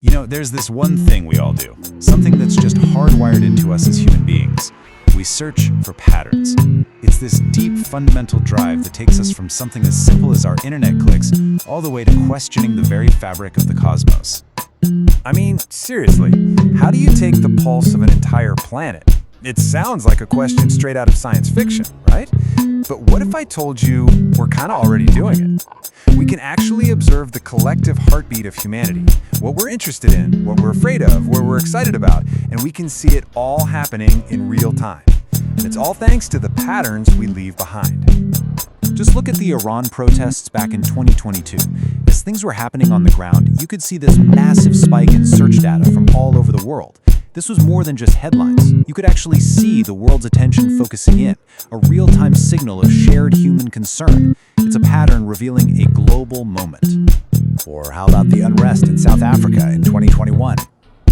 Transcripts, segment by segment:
There's this one thing we all do, something that's just hardwired into us as human beings. We search for patterns. It's this deep, fundamental drive that takes us from something as simple as our internet clicks all the way to questioning the very fabric of the cosmos. I mean, seriously, how do you take the pulse of an entire planet? It sounds like a question straight out of science fiction, right? But what if I told you we're kind of already doing it? We can actually observe the collective heartbeat of humanity, what we're interested in, what we're afraid of, what we're excited about, and we can see it all happening in real time. And it's all thanks to the patterns we leave behind. Just look at the Iran protests back in 2022. As things were happening on the ground, you could see this massive spike in search data from all over the world. This was more than just headlines. You could actually see the world's attention focusing in, a real-time signal of shared human concern. It's a pattern revealing a global moment. Or how about the unrest in South Africa in 2021?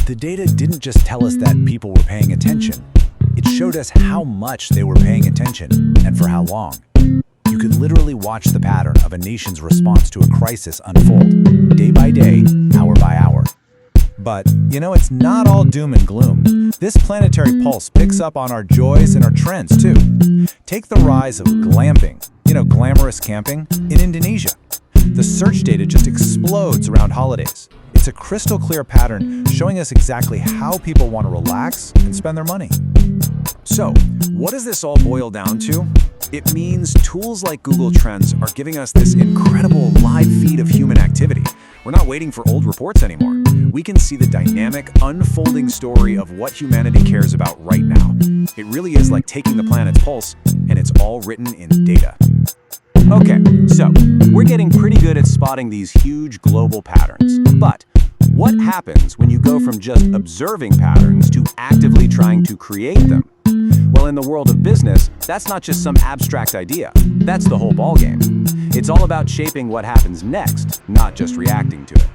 The data didn't just tell us that people were paying attention. It showed us how much they were paying attention and for how long. You could literally watch the pattern of a nation's response to a crisis unfold, day by day, hour by hour. But, it's not all doom and gloom. This planetary pulse picks up on our joys and our trends, too. Take the rise of glamping, glamorous camping, in Indonesia. The search data just explodes around holidays. It's a crystal clear pattern showing us exactly how people want to relax and spend their money. So, what does this all boil down to? It means tools like Google Trends are giving us this incredible live feed of human activity. We're not waiting for old reports anymore. We can see the dynamic, unfolding story of what humanity cares about right now. It really is like taking the planet's pulse, and it's all written in data. Okay, so we're getting pretty good at spotting these huge global patterns. But what happens when you go from just observing patterns to actively trying to create them? Well, in the world of business, that's not just some abstract idea. That's the whole ballgame. It's all about shaping what happens next, not just reacting to it.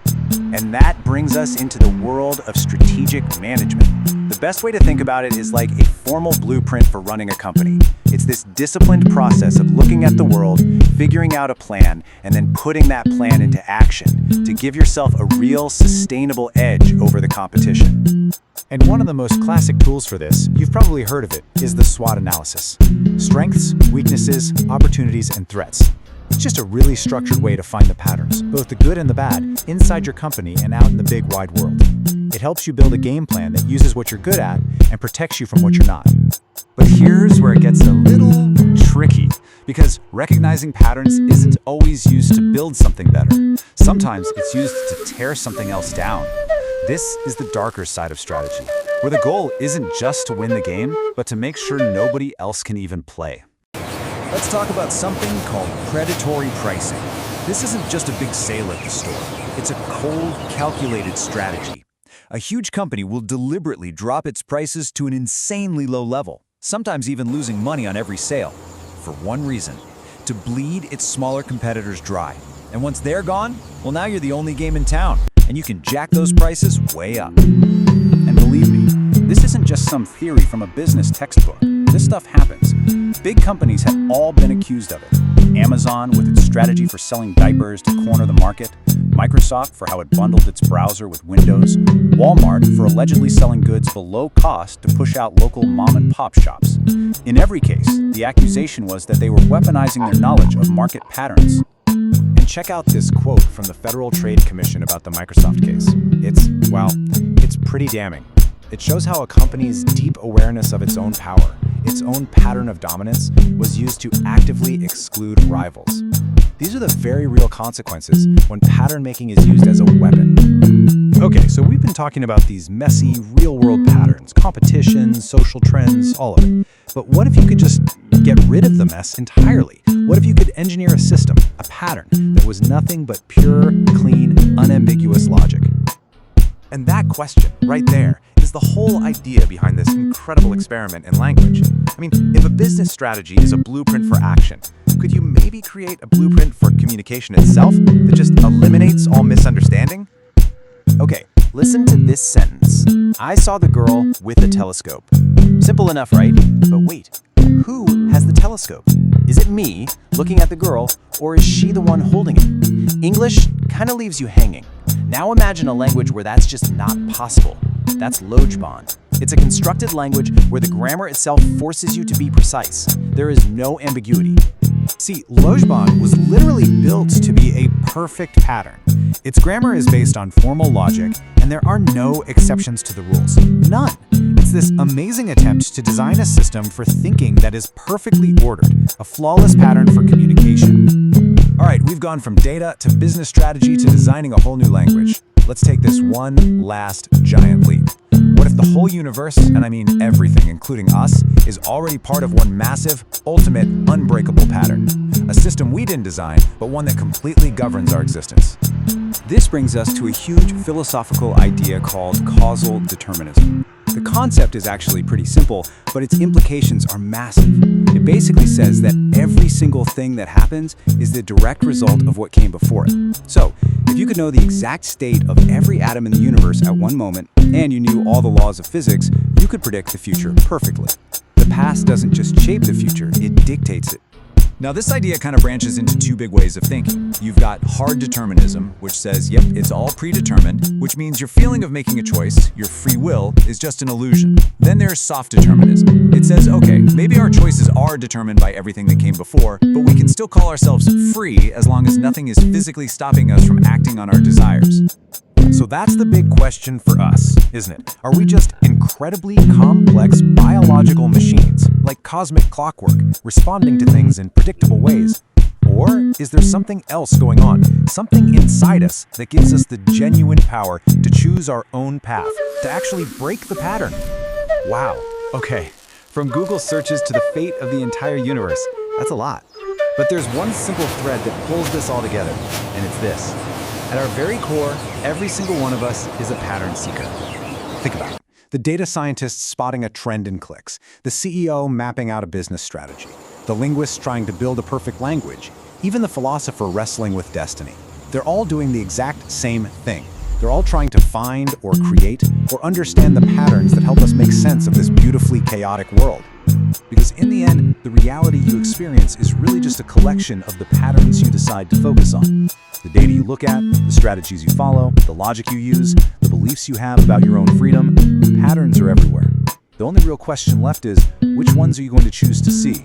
And that brings us into the world of strategic management. The best way to think about it is like a formal blueprint for running a company. It's this disciplined process of looking at the world, figuring out a plan, and then putting that plan into action to give yourself a real sustainable edge over the competition. And one of the most classic tools for this, you've probably heard of it, is the SWOT analysis. Strengths, weaknesses, opportunities, and threats. It's just a really structured way to find the patterns, both the good and the bad, inside your company and out in the big wide world. It helps you build a game plan that uses what you're good at and protects you from what you're not. But here's where it gets a little tricky, because recognizing patterns isn't always used to build something better. Sometimes it's used to tear something else down. This is the darker side of strategy, where the goal isn't just to win the game, but to make sure nobody else can even play. Let's talk about something called predatory pricing. This isn't just a big sale at the store. It's a cold, calculated strategy. A huge company will deliberately drop its prices to an insanely low level, sometimes even losing money on every sale, for one reason: to bleed its smaller competitors dry. And once they're gone, well, now you're the only game in town, and you can jack those prices way up. And believe me, this isn't just some theory from a business textbook. This stuff happens. Big companies have all been accused of it. Amazon with its strategy for selling diapers to corner the market, Microsoft for how it bundled its browser with Windows, Walmart for allegedly selling goods below cost to push out local mom-and-pop shops. In every case, the accusation was that they were weaponizing their knowledge of market patterns. And check out this quote from the Federal Trade Commission about the Microsoft case. It's pretty damning. It shows how a company's deep awareness of its own power, its own pattern of dominance, was used to actively exclude rivals. These are the very real consequences when pattern making is used as a weapon. Okay, so we've been talking about these messy, real-world patterns, competition, social trends, all of it. But what if you could just get rid of the mess entirely? What if you could engineer a system, a pattern, that was nothing but pure, clean, unambiguous logic? And that question, right there, is the whole idea behind this incredible experiment in language. I mean, if a business strategy is a blueprint for action, could you maybe create a blueprint for communication itself that just eliminates all misunderstanding? Okay, listen to this sentence. I saw the girl with a telescope. Simple enough, right? But wait, who has the telescope? Is it me looking at the girl, or is she the one holding it? English kind of leaves you hanging. Now imagine a language where that's just not possible. That's Lojban. It's a constructed language where the grammar itself forces you to be precise. There is no ambiguity. See, Lojban was literally built to be a perfect pattern. Its grammar is based on formal logic, and there are no exceptions to the rules. None. It's this amazing attempt to design a system for thinking that is perfectly ordered, a flawless pattern for communication. All right, we've gone from data to business strategy to designing a whole new language. Let's take this one last giant leap. What if the whole universe, and I mean everything, including us, is already part of one massive, ultimate, unbreakable pattern? A system we didn't design, but one that completely governs our existence. This brings us to a huge philosophical idea called causal determinism. The concept is actually pretty simple, but its implications are massive. It basically says that every single thing that happens is the direct result of what came before it. So, if you could know the exact state of every atom in the universe at one moment, and you knew all the laws of physics, you could predict the future perfectly. The past doesn't just shape the future, it dictates it. Now, this idea kind of branches into two big ways of thinking. You've got hard determinism, which says, yep, it's all predetermined, which means your feeling of making a choice, your free will, is just an illusion. Then there's soft determinism. It says, okay, maybe our choices are determined by everything that came before, but we can still call ourselves free as long as nothing is physically stopping us from acting on our desires. So that's the big question for us, isn't it? Are we just incredibly complex biological machines, like cosmic clockwork, responding to things in predictable ways? Or is there something else going on, something inside us that gives us the genuine power to choose our own path, to actually break the pattern? Wow, okay, from Google searches to the fate of the entire universe, that's a lot. But there's one simple thread that pulls this all together, and it's this. At our very core, every single one of us is a pattern seeker. Think about it. The data scientist spotting a trend in clicks, the CEO mapping out a business strategy, the linguist trying to build a perfect language, even the philosopher wrestling with destiny. They're all doing the exact same thing. They're all trying to find or create or understand the patterns that help us make sense of this beautifully chaotic world. Because in the end, the reality you experience is really just a collection of the patterns you decide to focus on. The data you look at, the strategies you follow, the logic you use, the beliefs you have about your own freedom, patterns are everywhere. The only real question left is, which ones are you going to choose to see?